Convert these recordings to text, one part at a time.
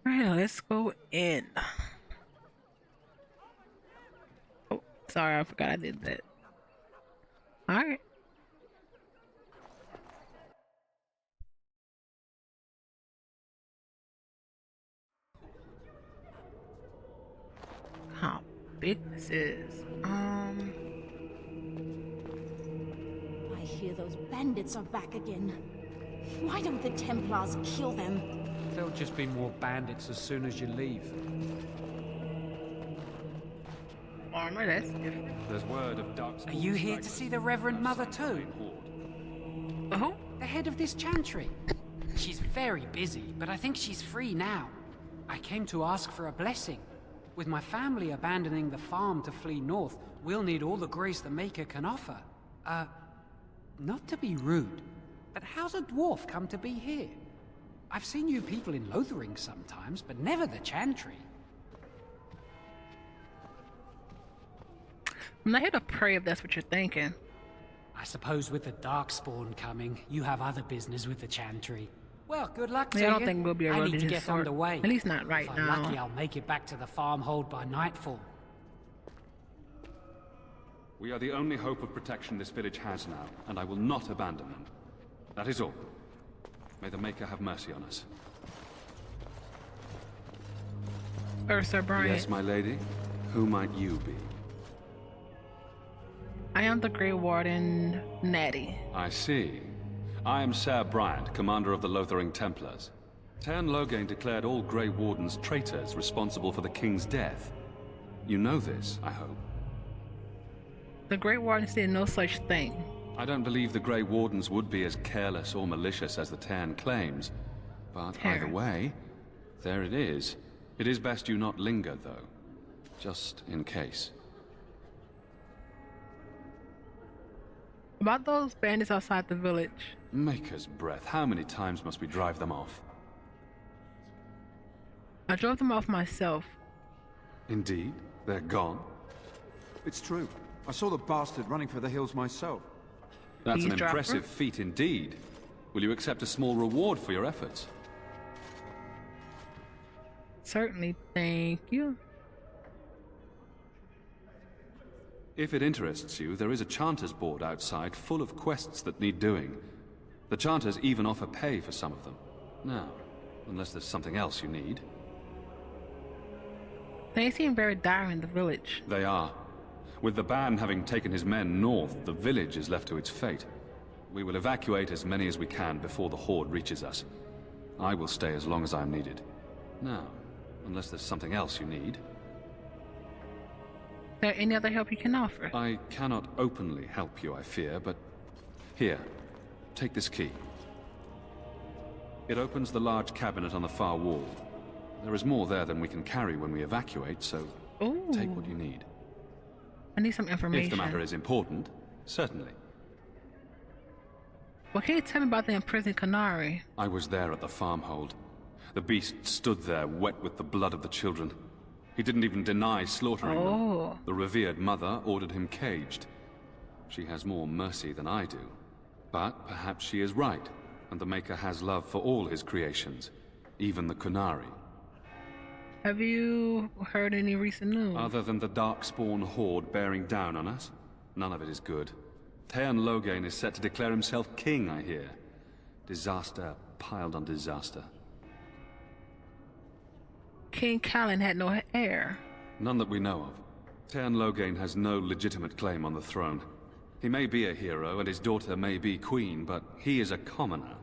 Alright, let's go in. Oh, sorry, I forgot I did that. Alright. How big this is. I hear those bandits are back again. Why don't the Templars kill them? There'll just be more bandits as soon as you leave. Armor, that's different. There's word of dark. Are you here to see the Reverend Mother too? Oh, The head of this chantry. She's very busy, but I think she's free now. I came to ask for a blessing. With my family abandoning the farm to flee north, we'll need all the grace the Maker can offer. Not to be rude, but how's a dwarf come to be here? I've seen you people in Lothering sometimes, but never the chantry. I'm not here to pray if that's what you're thinking. I suppose with the Darkspawn coming, you have other business with the chantry. Well, good luck to Yeah, I you. don't think we'll be a I need to religious get sort. underway. At least not right if I'm now. lucky, I'll make it back to the farmhold by nightfall. We are the only hope of protection this village has now, and I will not abandon them. That is all. May the Maker have mercy on us. Sir Brian. Yes, my lady. Who might you be? I am the Grey Warden, Natty. I see. I am Sir Bryant, commander of the Lothering Templars. Tern Loghain declared all Grey Wardens traitors responsible for the king's death. You know this, I hope. The Grey Warden did no such thing. I don't believe the Grey Wardens would be as careless or malicious as the Tern claims. But either Tern. way, there it is. It is best you not linger, though. Just in case. About those bandits outside the village. Maker's breath, how many times must we drive them off? I drove them off myself. Indeed? They're gone? It's true. I saw the bastard running for the hills myself. That's an Eavesdropper? impressive feat indeed. Will you accept a small reward for your efforts? Certainly, thank you. If it interests you, there is a Chanter's board outside full of quests that need doing. The Chanters even offer pay for some of them. Now, unless there's something else you need. They seem very dire in the village. They are. With the ban having taken his men north, the village is left to its fate. We will evacuate as many as we can before the Horde reaches us. I will stay as long as I am needed. Now, unless there's something else you need. Is there any other help you can offer? I cannot openly help you, I fear, but... Here, take this key. It opens the large cabinet on the far wall. There is more there than we can carry when we evacuate, so Ooh. take what you need. I need some information. If the matter is important, certainly. What can you tell me about the imprisoned Canary? I was there at the farmhold. The beast stood there, wet with the blood of the children. He didn't even deny slaughtering Oh. them. The revered mother ordered him caged. She has more mercy than I do. But perhaps she is right, and the Maker has love for all his creations, even the Kunari. Have you heard any recent news? Other than the Darkspawn Horde bearing down on us, none of it is good. Tern Loghain is set to declare himself king, I hear. Disaster piled on disaster. King Callan had no heir. None that we know of. Tern Loghain has no legitimate claim on the throne. He may be a hero, and his daughter may be queen, but he is a commoner,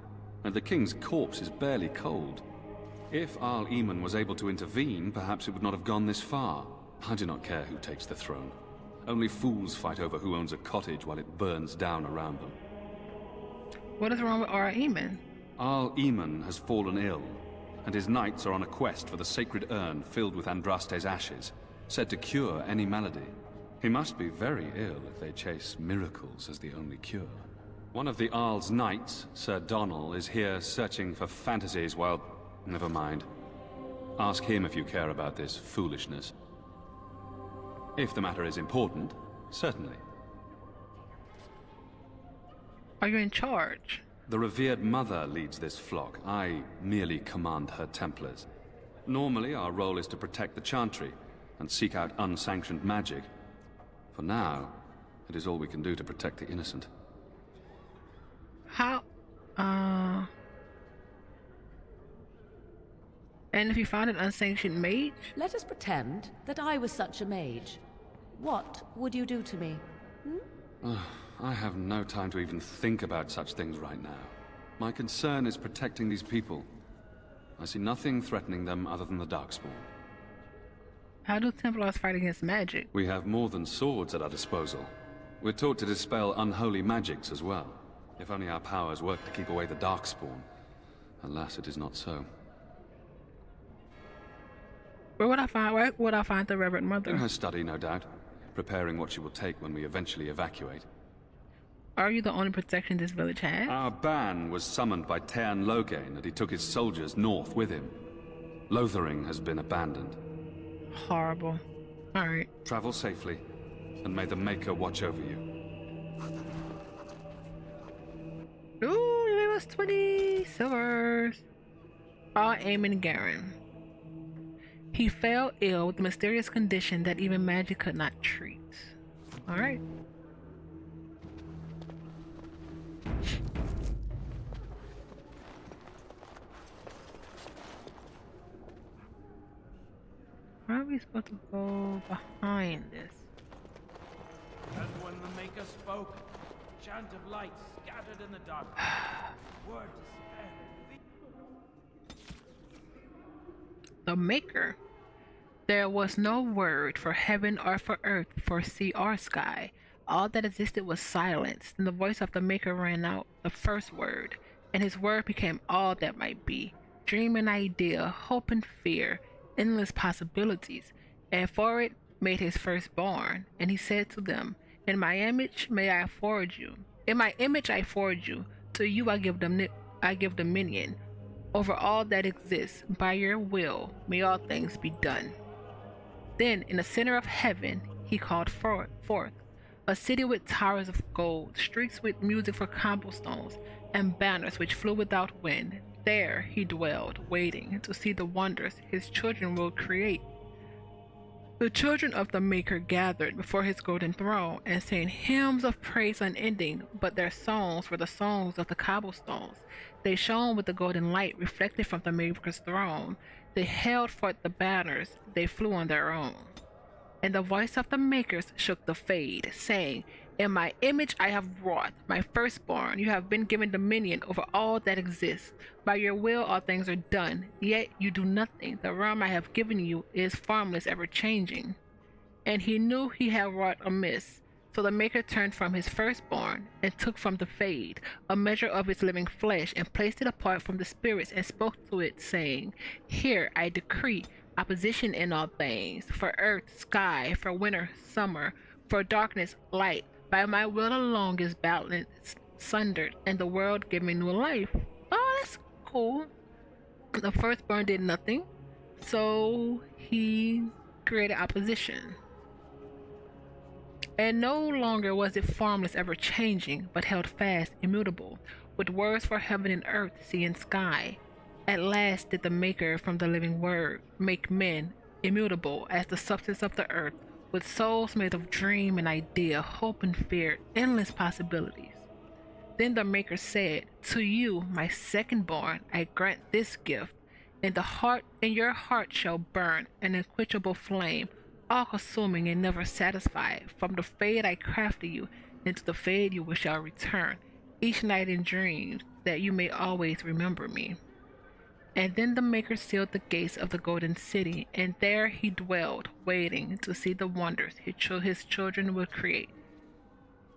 and the king's corpse is barely cold. If Arl Eamon was able to intervene, perhaps it would not have gone this far. I do not care who takes the throne. Only fools fight over who owns a cottage while it burns down around them. What is wrong with our Eamon? Arl Eamon has fallen ill, and his knights are on a quest for the sacred urn filled with Andraste's ashes, said to cure any malady. He must be very ill if they chase miracles as the only cure. One of the Arl's knights, Sir Donnell, is here searching for fantasies while... Never mind. Ask him if you care about this foolishness. If the matter is important, certainly. Are you in charge? The revered mother leads this flock. I merely command her Templars. Normally, our role is to protect the Chantry and seek out unsanctioned magic. For now, it is all we can do to protect the innocent. How? And if you found an unsanctioned mage? Let us pretend that I was such a mage. What would you do to me? I have no time to even think about such things right now. My concern is protecting these people. I see nothing threatening them other than the Darkspawn. How do Templars fight against magic? We have more than swords at our disposal. We're taught to dispel unholy magics as well. If only our powers work to keep away the Darkspawn. Alas, it is not so. Where would I find the Reverend Mother? In her study, no doubt. Preparing what she will take when we eventually evacuate. Are you the only protection this village has? Our ban was summoned by Tearn Loghain, and he took his soldiers north with him. Lothering has been abandoned. Horrible. Alright. Travel safely, and may the Maker watch over you. Ooh, it was 20 silvers. All Eamon Garen. He fell ill with a mysterious condition that even magic could not treat. Alright. Where are we supposed to go behind this? And when the Maker spoke, a chant of light scattered in the darkness. Word despair. The Maker. There was no word for heaven or for earth, for sea or sky. All that existed was silence, and the voice of the Maker rang out the first word, and his word became all that might be. Dream and idea, hope and fear, endless possibilities, and for it made his firstborn, and he said to them, In my image may I forge you. In my image I forge you. To you I give dominion over all that exists. By your will may all things be done. Then in the center of heaven he called forth a city with towers of gold, streets with music for cobblestones, and banners which flew without wind. There he dwelled, waiting to see the wonders his children will create. The children of the Maker gathered before his golden throne and sang hymns of praise unending, but their songs were the songs of the cobblestones. They shone with the golden light reflected from the Maker's throne. They held forth the banners, they flew on their own. And the voice of the Makers shook the fade, saying, In my image I have wrought, my firstborn, you have been given dominion over all that exists. By your will all things are done, yet you do nothing. The realm I have given you is formless, ever changing. And he knew he had wrought amiss. So the Maker turned from his firstborn, and took from the fade a measure of its living flesh, and placed it apart from the spirits, and spoke to it, saying, Here I decree opposition in all things, for earth, sky, for winter, summer, for darkness, light. By my will alone is balance sundered, and the world given new life. Oh, that's cool. The firstborn did nothing, so he created opposition. And no longer was it formless, ever changing, but held fast, immutable, with words for heaven and earth, sea and sky. At last did the Maker from the living word make men immutable as the substance of the earth, with souls made of dream and idea, hope and fear, endless possibilities. Then the Maker said, To you, my secondborn, I grant this gift. In your heart shall burn an unquenchable flame, all-consuming and never satisfied. From the fade I crafted you, into the fade you shall return, each night in dreams, that you may always remember me. And then the Maker sealed the gates of the golden city, and there he dwelled, waiting to see the wonders his children would create.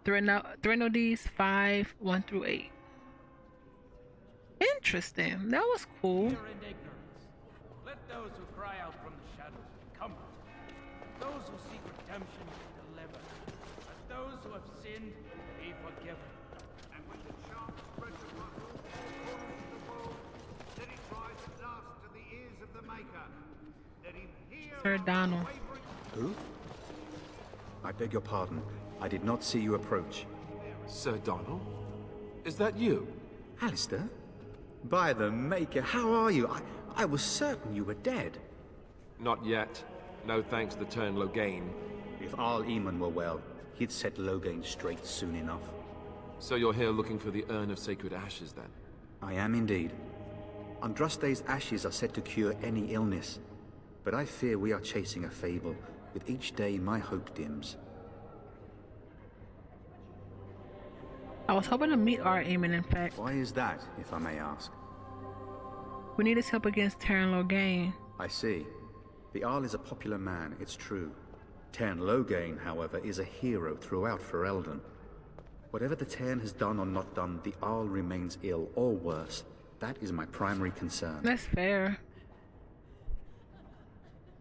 Threnodies 5, 1-8. Interesting. That was cool. Fear and ignorance. Let those who cry out from the shadows be comforted. Those who seek redemption be delivered. Let those who have sinned be forgiven. And when the chant spreads among all corners of the world, let it rise at last to the ears of the Maker. Let him hear Sir our Donald. unwavering Who? I beg your pardon. I did not see you approach. Sir Donald? Is that you? Alistair? By the Maker, how are you? I was certain you were dead. Not yet. No thanks to Turn Loghain. If Arl Eamon were well, he'd set Loghain straight soon enough. So you're here looking for the Urn of Sacred Ashes, then? I am indeed. Andraste's ashes are said to cure any illness, but I fear we are chasing a fable. With each day, my hope dims. I was hoping to meet our Eamon, in fact. Why is that, if I may ask? We need his help against Taryn Loghain. I see. The Arl is a popular man, it's true. Tarn Loghain, however, is a hero throughout Ferelden. Whatever the Tarn has done or not done, the Arl remains ill, or worse. That is my primary concern. That's fair.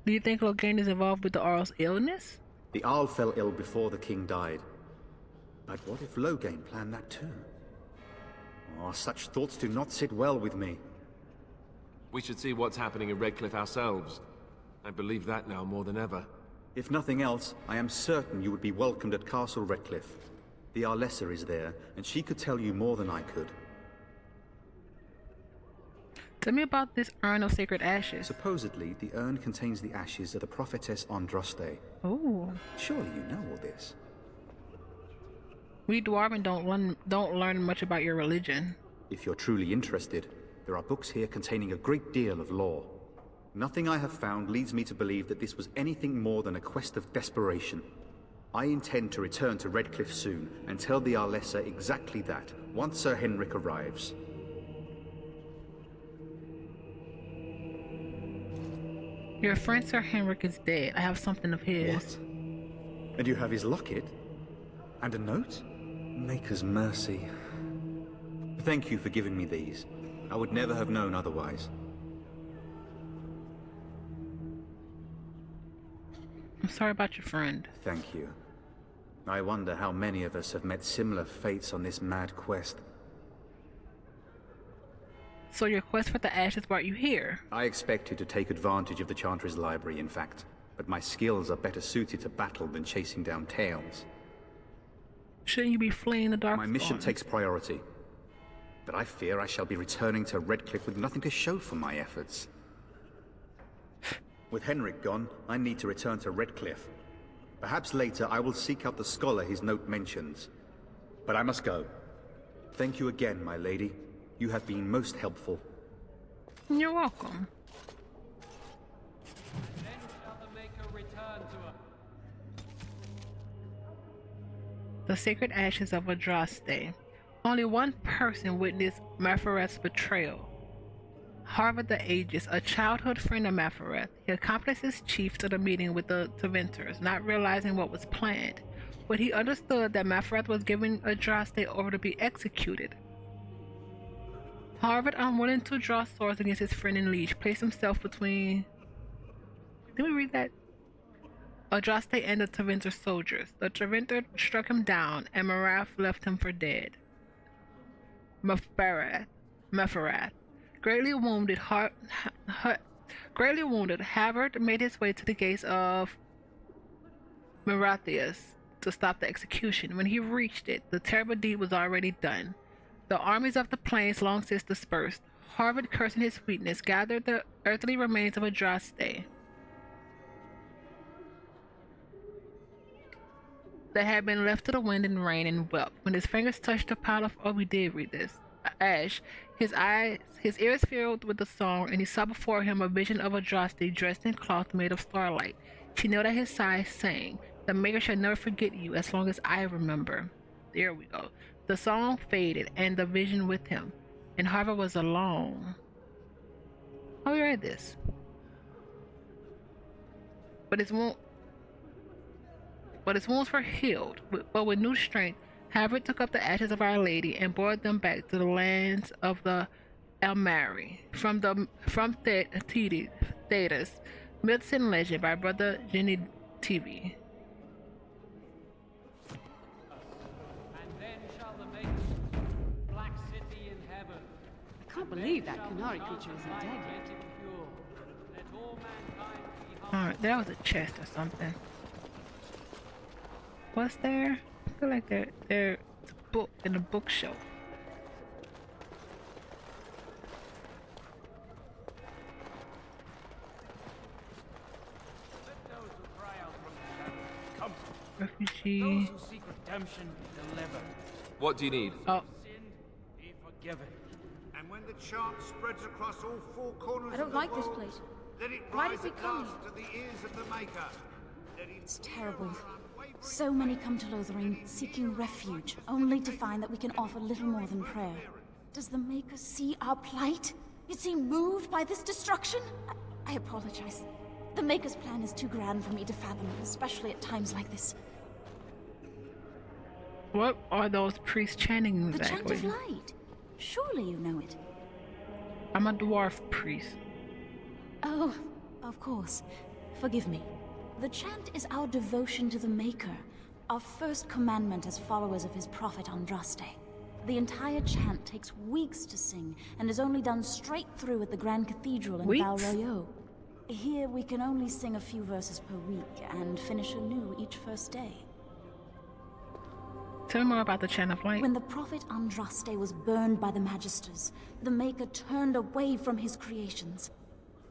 Do you think Loghain is involved with the Arl's illness? The Arl fell ill before the king died. But what if Loghain planned that too? Oh, such thoughts do not sit well with me. We should see what's happening in Redcliffe ourselves. I believe that now more than ever. If nothing else, I am certain you would be welcomed at Castle Redcliffe. The Arlessa is there, and she could tell you more than I could. Tell me about this Urn of Sacred Ashes. Supposedly, the urn contains the ashes of the prophetess Andraste. Oh. Surely you know all this. We Dwarven don't learn much about your religion. If you're truly interested, there are books here containing a great deal of lore. Nothing I have found leads me to believe that this was anything more than a quest of desperation. I intend to return to Redcliffe soon and tell the Arlessa exactly that, once Sir Henrik arrives. Your friend Sir Henrik is dead. I have something of his. What? And you have his locket? And a note? Maker's mercy. Thank you for giving me these. I would never have known otherwise. I'm sorry about your friend. Thank you. I wonder how many of us have met similar fates on this mad quest. So your quest for the ashes brought you here? I expected to take advantage of the Chantry's library, in fact. But my skills are better suited to battle than chasing down tales. Shouldn't you be fleeing the dark? My mission takes priority. But I fear I shall be returning to Redcliffe with nothing to show for my efforts. With Henrik gone, I need to return to Redcliffe. Perhaps later I will seek out the scholar his note mentions. But I must go. Thank you again, my lady. You have been most helpful. You're welcome. Then shall the Maker return to her. The sacred ashes of Andraste. Only one person witnessed Mephareth's betrayal. Harvard the Aegis, a childhood friend of Mephareth. He accompanied his chief to the meeting with the Tevinters, not realizing what was planned. But he understood that Mephareth was giving Andraste over to be executed. Harvard, unwilling to draw swords against his friend and liege, placed himself between... Did we read that? Andraste and the Tevinter soldiers. The Tevinter struck him down, and Mephareth left him for dead. Mephareth. Greatly wounded, Havard made his way to the gates of Merathius to stop the execution. When he reached it, the terrible deed was already done. The armies of the plains long since dispersed. Harvard, cursing his weakness, gathered the earthly remains of Andraste. That had been left to the wind and rain, and wept. When his fingers touched a pile of... Oh, we did read this. Ash, his ears filled with the song, and he saw before him a vision of Andraste dressed in cloth made of starlight. She knelt at his side, saying, "The Maker shall never forget you as long as I remember." There we go. The song faded, and the vision with him, and Harvard was alone. Oh, we read this. But his wounds were healed. But with new strength, Harvard took up the ashes of Our Lady and bore them back to the lands of the Elmari from Thetis, myths and legend by Brother Jenny TV. I can't believe that Canary creature isn't dead yet. Alright, that was a chest or something. What's there? I feel like there's a book in the bookshelf. Refugee. Those who seek redemption be delivered. What do you need? Oh, Sinned, be forgiven. And when the chant spreads across all four corners I don't of the like this world, place. let it Why rise did we at come last to the ears of the Maker. Let him It's hear terrible. our unwavering So many come to Lothering, seeking refuge, only to find that we can offer little more than prayer. Does the Maker see our plight? Is he moved by this destruction? I apologize. The Maker's plan is too grand for me to fathom, especially at times like this. what are those priests chanting The chant exactly? of light. Surely you know it. I'm a dwarf priest. Oh, of course. Forgive me. The chant is our devotion to the Maker, our first commandment as followers of his prophet Andraste. The entire chant takes weeks to sing, and is only done straight through at the Grand Cathedral in Val Weeks? Royeaux. Here we can only sing a few verses per week, and finish anew each first day. Tell me more about the chant of light. When the prophet Andraste was burned by the Magisters, the Maker turned away from his creations.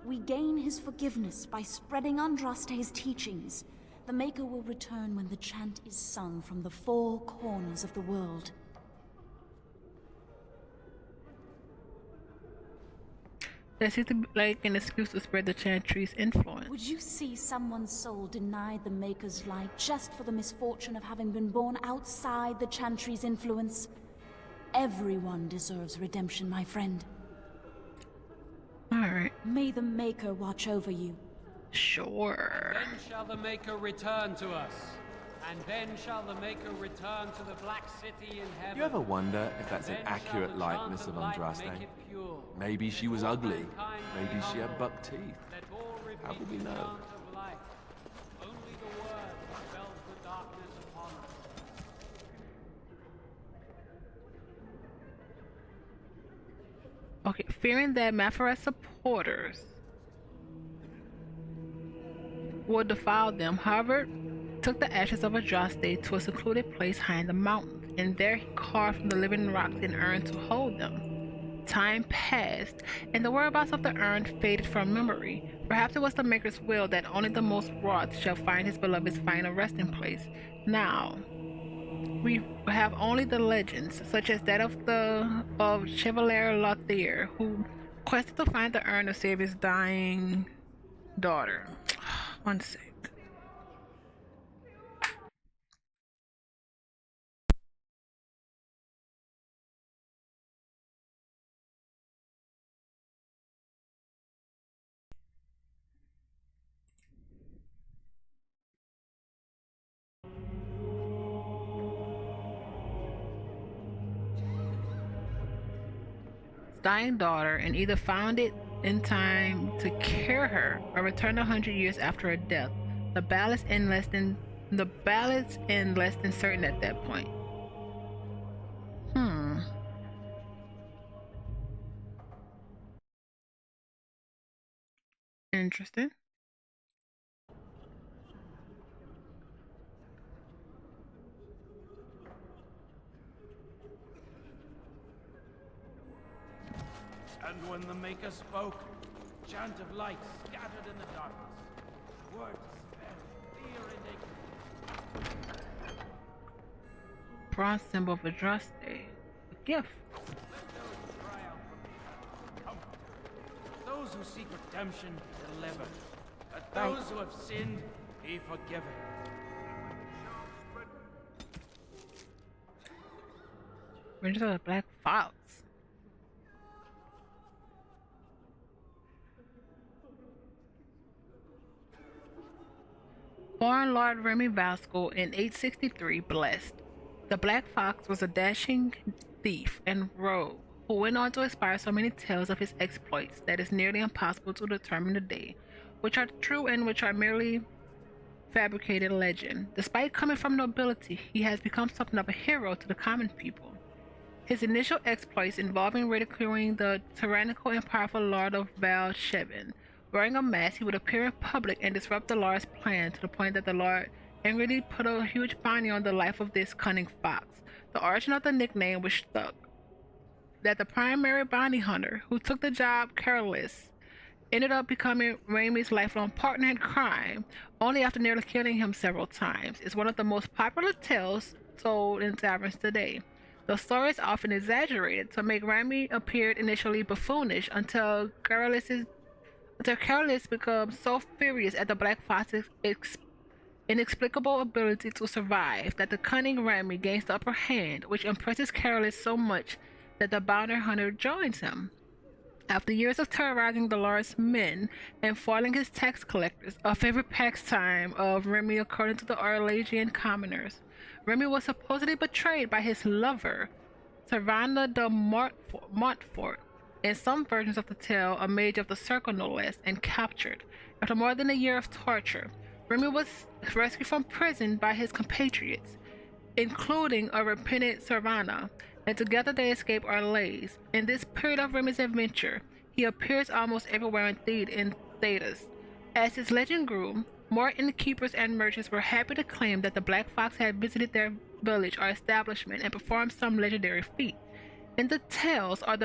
We gain his forgiveness by spreading Andraste's teachings. The Maker will return when the chant is sung from the four corners of the world. There seems to be like an excuse to spread the chantry's influence. Would you see someone's soul denied the Maker's light just for the misfortune of having been born outside the chantry's influence? Everyone deserves redemption, my friend. Alright, May the Maker watch over you. sure. Then shall the Maker return to us, and then shall the Maker return to the Black City in heaven. You ever wonder if that's an Then shall accurate the likeness chant of light Andraste? make it pure. Maybe she was All ugly. mankind Maybe she had may buck teeth. Let all How repeat will we the know? chant of life. Only the word dispels the darkness upon us. Okay, fearing that Maphoret's supporters would defile them, however, took the ashes of Adraste to a secluded place behind the mountain, and there he carved from the living rocks an urn to hold them. Time passed, and the whereabouts of the urn faded from memory. Perhaps it was the Maker's will that only the most wroth shall find his beloved's final resting place. Now, we have only the legends, such as that of Chevalier Lothair, who quested to find the urn to save his dying daughter. One sec. Dying daughter, and either found it in time to cure her or returned 100 years after her death. The ballots end less than certain at that point. Interesting. And when the Maker spoke, chant of light scattered in the darkness. Words spell, fear enigma. Bronze symbol of Adraste. A gift. Let those who cry out from the shadows come. Those who seek redemption be delivered. Let those who have sinned be forgiven. Rangers of the Black Fox. Born Lord Remy Vasco in 863, blessed. The Black Fox was a dashing thief and rogue who went on to inspire so many tales of his exploits that it's nearly impossible to determine the day, which are true and which are merely fabricated legend. Despite coming from nobility, he has become something of a hero to the common people. His initial exploits involving ridiculing the tyrannical and powerful Lord of Val Shevin. Wearing a mask, he would appear in public and disrupt the Lord's plan to the point that the Lord angrily put a huge bounty on the life of this cunning fox. The origin of the nickname was stuck. That the primary bounty hunter, who took the job careless, ended up becoming Raimi's lifelong partner in crime, only after nearly killing him several times. It's one of the most popular tales told in taverns today. The story is often exaggerated to make Raimi appear initially buffoonish until Careless becomes so furious at the Black Fox's inexplicable ability to survive that the cunning Rami gains the upper hand, which impresses Careless so much that the bounty hunter joins him. After years of terrorizing the Lord's men and foiling his tax collectors, a favorite pastime of Remy according to the Arlagian commoners, Remy was supposedly betrayed by his lover, Servana de Montfort, in some versions of the tale, a mage of the circle no less, and captured. After more than a year of torture, Remy was rescued from prison by his compatriots, including a repentant Servana, and together they escape Arles. In this period of Remy's adventure, he appears almost everywhere in Thedas. As his legend grew, more innkeepers and merchants were happy to claim that the Black Fox had visited their village or establishment and performed some legendary feat. If the tales are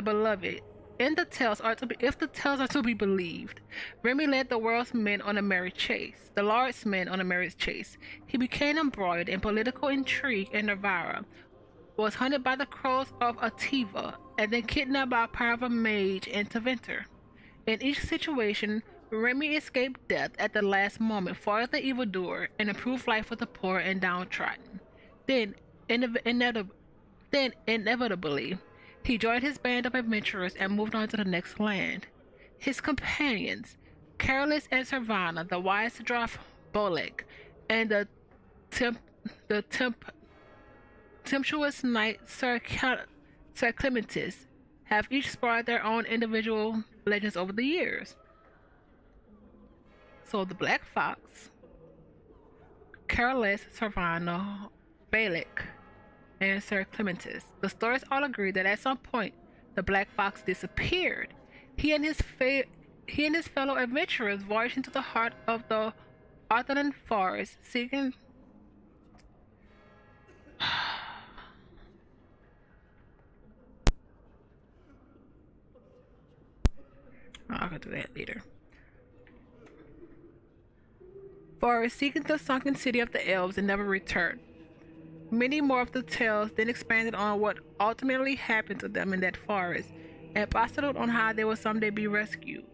to be believed, Remy led the world's men on a merry chase, the Lord's men on a merry chase. He became embroiled in political intrigue in Navarra, was hunted by the crows of Ativa, and then kidnapped by a powerful mage in Taventer. In each situation, Remy escaped death at the last moment, fought the evildoer, and improved life for the poor and downtrodden. Then, inevitably, he joined his band of adventurers and moved on to the next land. His companions, Careless and Servana, the wise dwarf Bolek, and the tempestuous knight Sir Clementis, have each spawned their own individual legends over the years. So the Black Fox, Careless, Servana, Balak, and Sir Clementis. The stories all agree that at some point the Black Fox disappeared. He and his fellow adventurers voyaged into the heart of the Arthurian forest, seeking I'll get to that later. Seeking the sunken city of the elves and never returned. Many more of the tales then expanded on what ultimately happened to them in that forest, and postulated on how they will someday be rescued.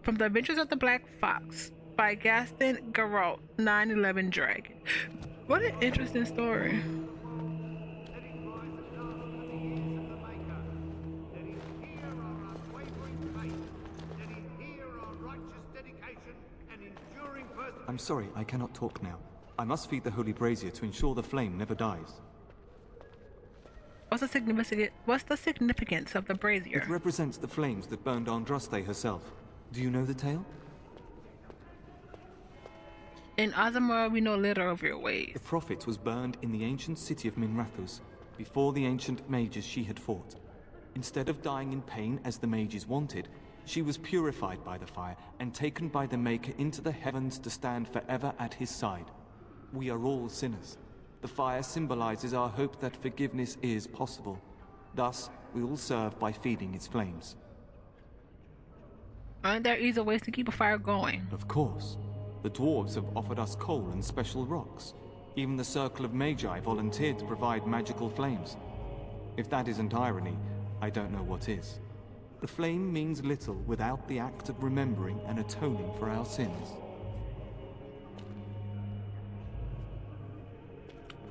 From the Adventures of the Black Fox by Gaston Garraud, 911 Dragon. What an interesting story. I'm sorry, I cannot talk now. I must feed the holy brazier to ensure the flame never dies. What's the significance of the brazier? It represents the flames that burned Andraste herself. Do you know the tale? In Ozamar, we know little of your ways. The prophet was burned in the ancient city of Minrathous, before the ancient mages she had fought. Instead of dying in pain as the mages wanted, she was purified by the fire and taken by the Maker into the heavens to stand forever at his side. We are all sinners. The fire symbolizes our hope that forgiveness is possible. Thus, we all serve by feeding its flames. Aren't there easier ways to keep a fire going? Of course. The dwarves have offered us coal and special rocks. Even the Circle of Magi volunteered to provide magical flames. If that isn't irony, I don't know what is. The flame means little without the act of remembering and atoning for our sins.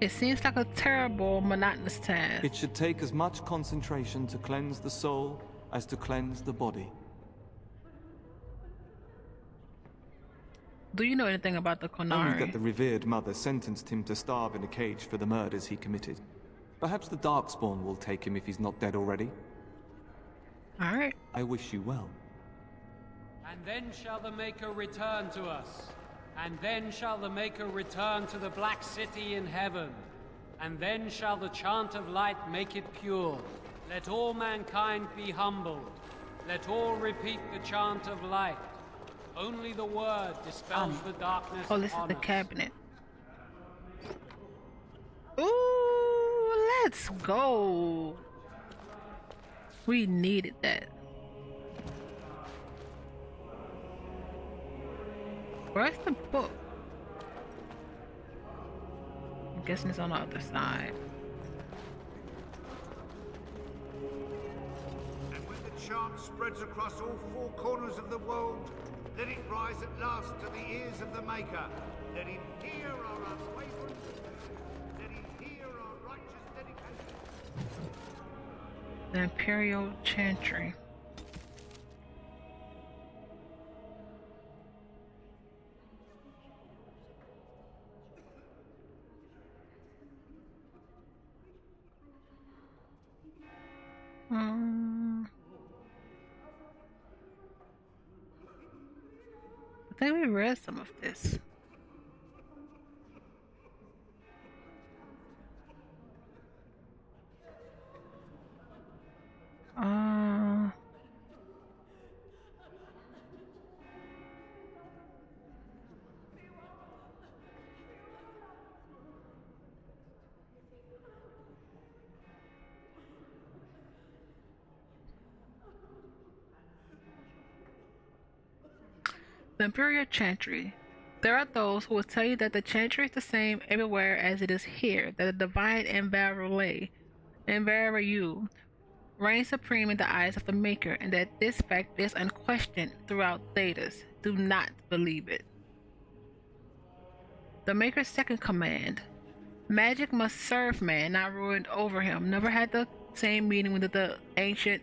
It seems like a terrible, monotonous task. It should take as much concentration to cleanse the soul as to cleanse the body. Do you know anything about the Konari? Only that the revered mother sentenced him to starve in a cage for the murders he committed. Perhaps the Darkspawn will take him if he's not dead already. Alright. I wish you well. And then shall the Maker return to us. And then shall the Maker return to the Black City in heaven. And then shall the chant of light make it pure. Let all mankind be humbled. Let all repeat the chant of light. Only the word dispels the darkness. Oh, this is the cabinet. Ooh, let's go. We needed that. Where's the book? I'm guessing it's on the other side. And when the chant spreads across all four corners of the world, let it rise at last to the ears of the Maker. Let him hear our unwavering, let him hear our righteous dedication. The Imperial Chantry. I think we read some of this. The Imperial Chantry. There are those who will tell you that the Chantry is the same everywhere as it is here, that the divine Envaru reigns supreme in the eyes of the Maker, and that this fact is unquestioned throughout Thedas. Do not believe it. The Maker's second command. Magic must serve man, not rule it over him. Never had the same meaning with the ancient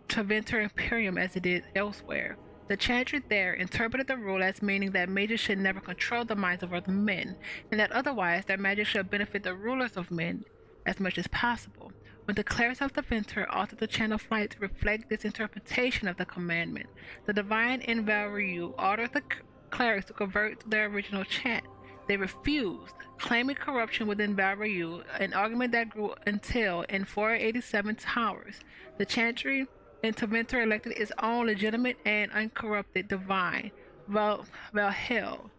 Tevinter Imperium as it did elsewhere. The Chantry there interpreted the rule as meaning that mages should never control the minds of other men, and that otherwise their magic should benefit the rulers of men as much as possible. When the clerics of the Tevinter altered the chant of light to reflect this interpretation of the commandment, the divine Envaru ordered the clerics to convert to their original chant. They refused, claiming corruption within Envaru, an argument that grew until, in 487 Towers, the Chantry and Tevinter elected its own legitimate and uncorrupted divine, Valhel,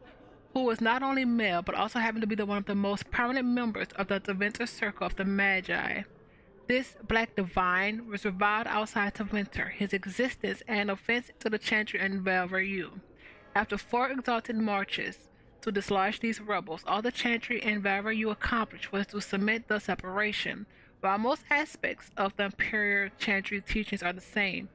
who was not only male but also happened to be one of the most prominent members of the Tevinter Circle of the Magi. This black divine was reviled outside Tevinter, his existence an offense to the Chantry and Valhel. After 4 exalted marches to dislodge these rebels, all the Chantry and Valhel accomplished was to cement the separation. While most aspects of the Imperial Chantry teachings are the same,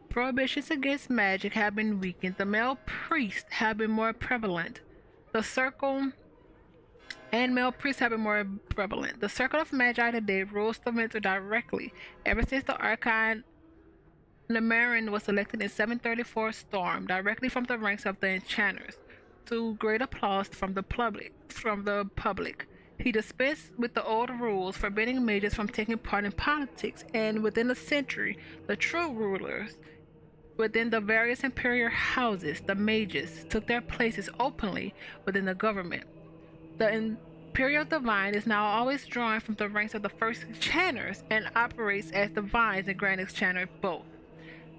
prohibitions against magic have been weakened. The male priests have been more prevalent. The circle and male priests have been more prevalent. The Circle of Magi today rules the Tevinter directly. Ever since the Archon Lemarin was elected in 734 Storm, directly from the ranks of the enchanters, to great applause from the public. He dispensed with the old rules forbidding mages from taking part in politics, and within a century, the true rulers within the various imperial houses, the mages, took their places openly within the government. The Imperial Divine is now always drawn from the ranks of the first enchanters and operates as divines and grand enchanter both.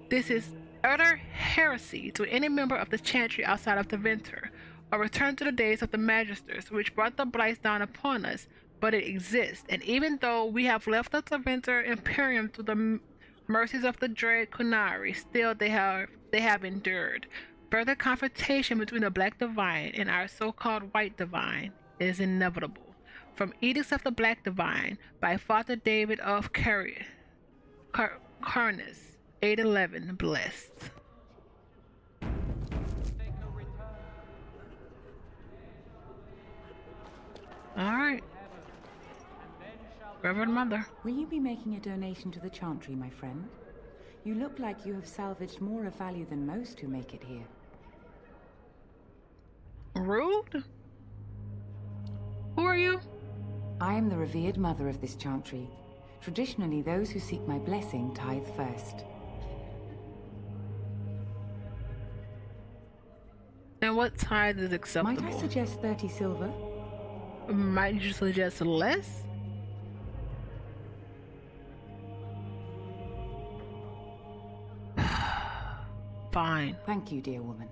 This is utter heresy to any member of the Chantry outside of Tevinter, a return to the days of the Magisters, which brought the blights down upon us, but it exists, and even though we have left the Tevinter Imperium to the mercies of the dread Kunari, still they have endured. Further confrontation between the Black Divine and our so-called White Divine is inevitable. From Edicts of the Black Divine by Father David of Carnus, 811, blessed. Alright. Reverend Mother. Will you be making a donation to the Chantry, my friend? You look like you have salvaged more of value than most who make it here. Rude? Who are you? I am the revered mother of this Chantry. Traditionally, those who seek my blessing tithe first. And what tithe is acceptable? Might I suggest 30 silver? Might you suggest less? Fine. Thank you, dear woman.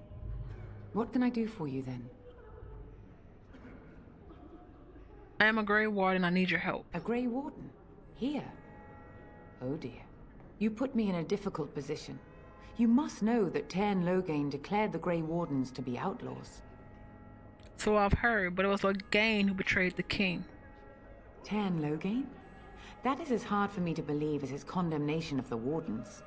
What can I do for you then? I am a Grey Warden. I need your help. A Grey Warden? Here? Oh dear. You put me in a difficult position. You must know that Tairn Loghain declared the Grey Wardens to be outlaws. So I've heard, but it was Loghain who betrayed the king. Tairn Loghain? That is as hard for me to believe as his condemnation of the Wardens.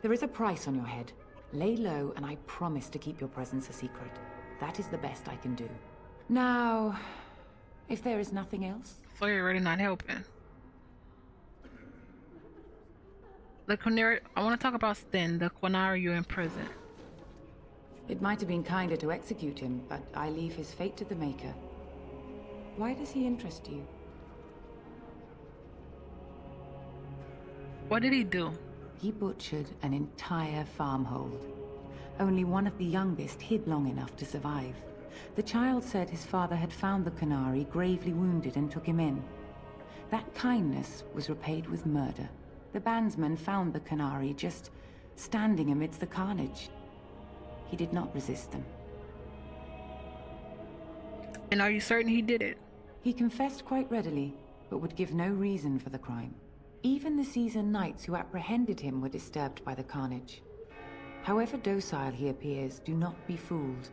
There is a price on your head. Lay low, and I promise to keep your presence a secret. That is the best I can do. Now, if there is nothing else... So you're really not helping. The Quinari, I want to talk about Sten, the Quinari you in prison. It might have been kinder to execute him, but I leave his fate to the Maker. Why does he interest you? What did he do? He butchered an entire farmhold. Only one of the youngest hid long enough to survive. The child said his father had found the Qunari gravely wounded and took him in. That kindness was repaid with murder. The bandsman found the Qunari just standing amidst the carnage. He did not resist them. And are you certain he did it? He confessed quite readily, but would give no reason for the crime. Even the seasoned knights who apprehended him were disturbed by the carnage. However docile he appears, do not be fooled.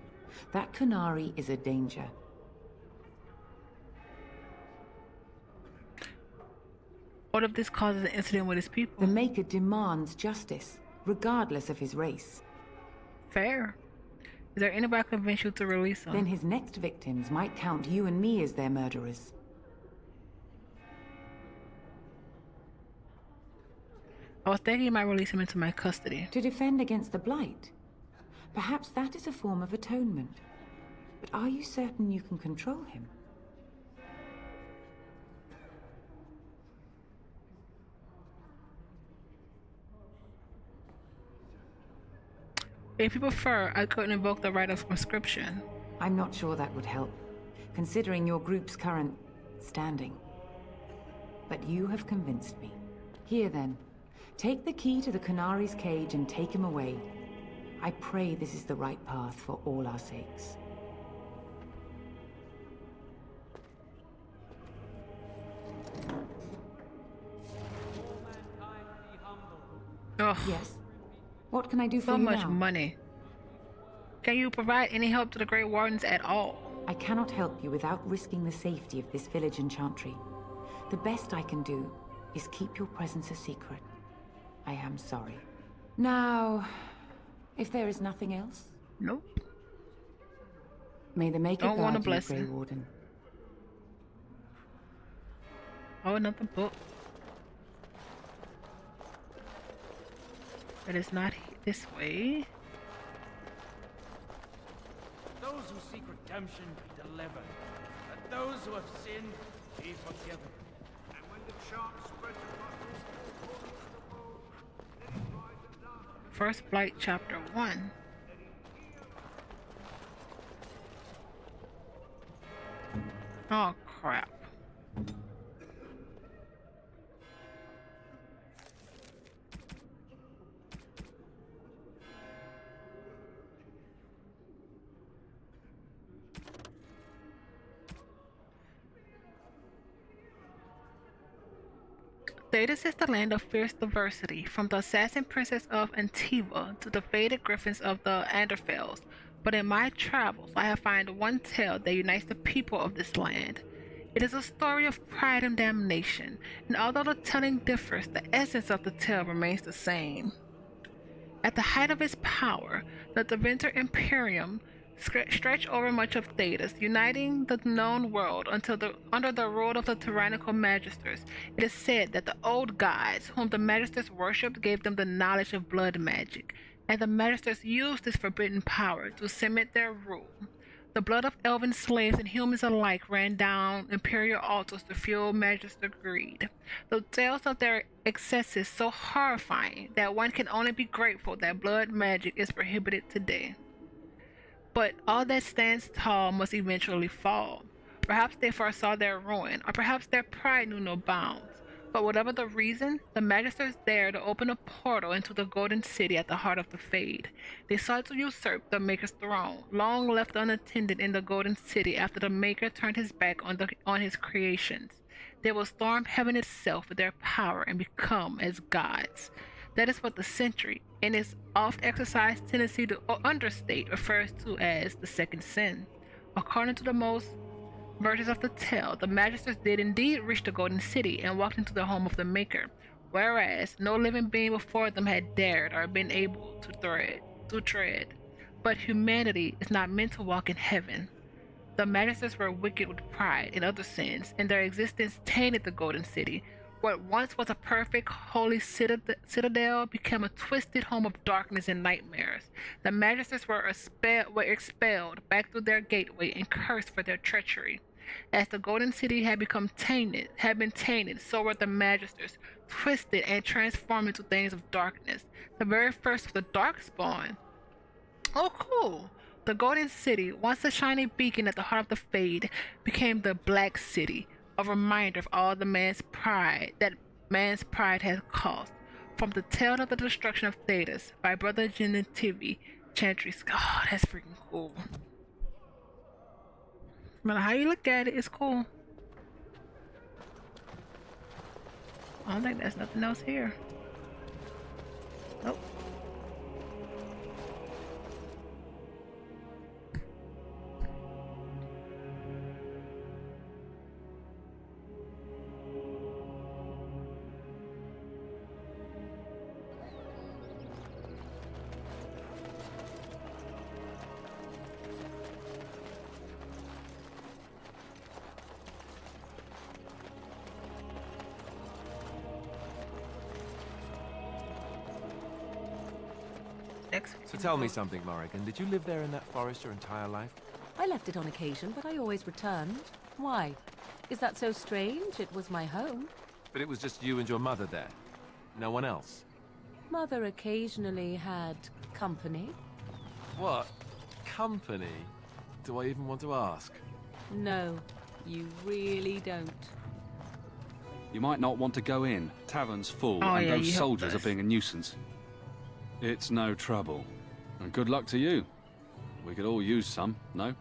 That Qunari is a danger. What if this causes an incident with his people? The Maker demands justice, regardless of his race. Fair. Is there anybody convince you to release him? Then his next victims might count you and me as their murderers. I was thinking you might release him into my custody. To defend against the Blight? Perhaps that is a form of atonement. But are you certain you can control him? If you prefer, I could invoke the right of conscription. I'm not sure that would help, considering your group's current standing. But you have convinced me. Here then, take the key to the Qunari's cage and take him away. I pray this is the right path for all our sakes. Ugh. Yes. What can I do for So you much now? money. Can you provide any help to the Grey Wardens at all? I cannot help you without risking the safety of this village in Chantry. The best I can do is keep your presence a secret. I am sorry. Now, if there is nothing else... Nope. May the Maker Don't want a guard you, blessing. Grey Warden. Oh, another book. But it's not this way. Those who seek redemption be delivered. Let those who have sinned be forgiven. And when the chant spreads across all four corners of the world, let it rise at last. First Blight, Chapter 1. Oh, crap. Thedas is the land of fierce diversity, from the assassin princess of Antiva to the faded griffins of the Anderfels. But in my travels, I have found one tale that unites the people of this land. It is a story of pride and damnation, and although the telling differs, the essence of the tale remains the same. At the height of its power, the Deventer Imperium stretched over much of Thedas, uniting the known world under the rule of the tyrannical magisters. It is said that the old gods, whom the magisters worshipped, gave them the knowledge of blood magic, and the magisters used this forbidden power to cement their rule. The blood of elven slaves and humans alike ran down imperial altars to fuel magister greed. The tales of their excesses so horrifying that one can only be grateful that blood magic is prohibited today. But all that stands tall must eventually fall. Perhaps they foresaw their ruin, or perhaps their pride knew no bounds. But whatever the reason, the magisters dared to open a portal into the Golden City at the heart of the Fade. They sought to usurp the Maker's throne, long left unattended in the Golden City after the Maker turned his back on his creations. They will storm heaven itself with their power and become as gods. That is what the sentry, in its oft-exercised tendency to understate, refers to as the second sin. According to the most versions of the tale, the Magisters did indeed reach the Golden City and walked into the home of the Maker, whereas no living being before them had dared or been able to tread. But humanity is not meant to walk in heaven. The Magisters were wicked with pride and other sins, and their existence tainted the Golden City. What once was a perfect, holy citadel became a twisted home of darkness and nightmares. The Magisters were expelled back through their gateway and cursed for their treachery. As the Golden City had been tainted, so were the Magisters, twisted and transformed into things of darkness. The very first of the Darkspawn. Oh, cool! The Golden City, once a shining beacon at the heart of the Fade, became the Black City, a reminder of all man's pride has caused. From the tale of the destruction of Thedas by Brother Genitivi, Chantry. Oh, that's freaking cool. No matter how you look at it, it's cool. I don't think there's nothing else here. Nope. So tell me something, Morrigan. Did you live there in that forest your entire life? I left it on occasion, but I always returned. Why? Is that so strange? It was my home. But it was just you and your mother there? No one else? Mother occasionally had company. What? Company? Do I even want to ask? No, you really don't. You might not want to go in. Tavern's full, Oh, and yeah, those you helped soldiers are us. being a nuisance. It's no trouble. And good luck to you. We could all use some, no?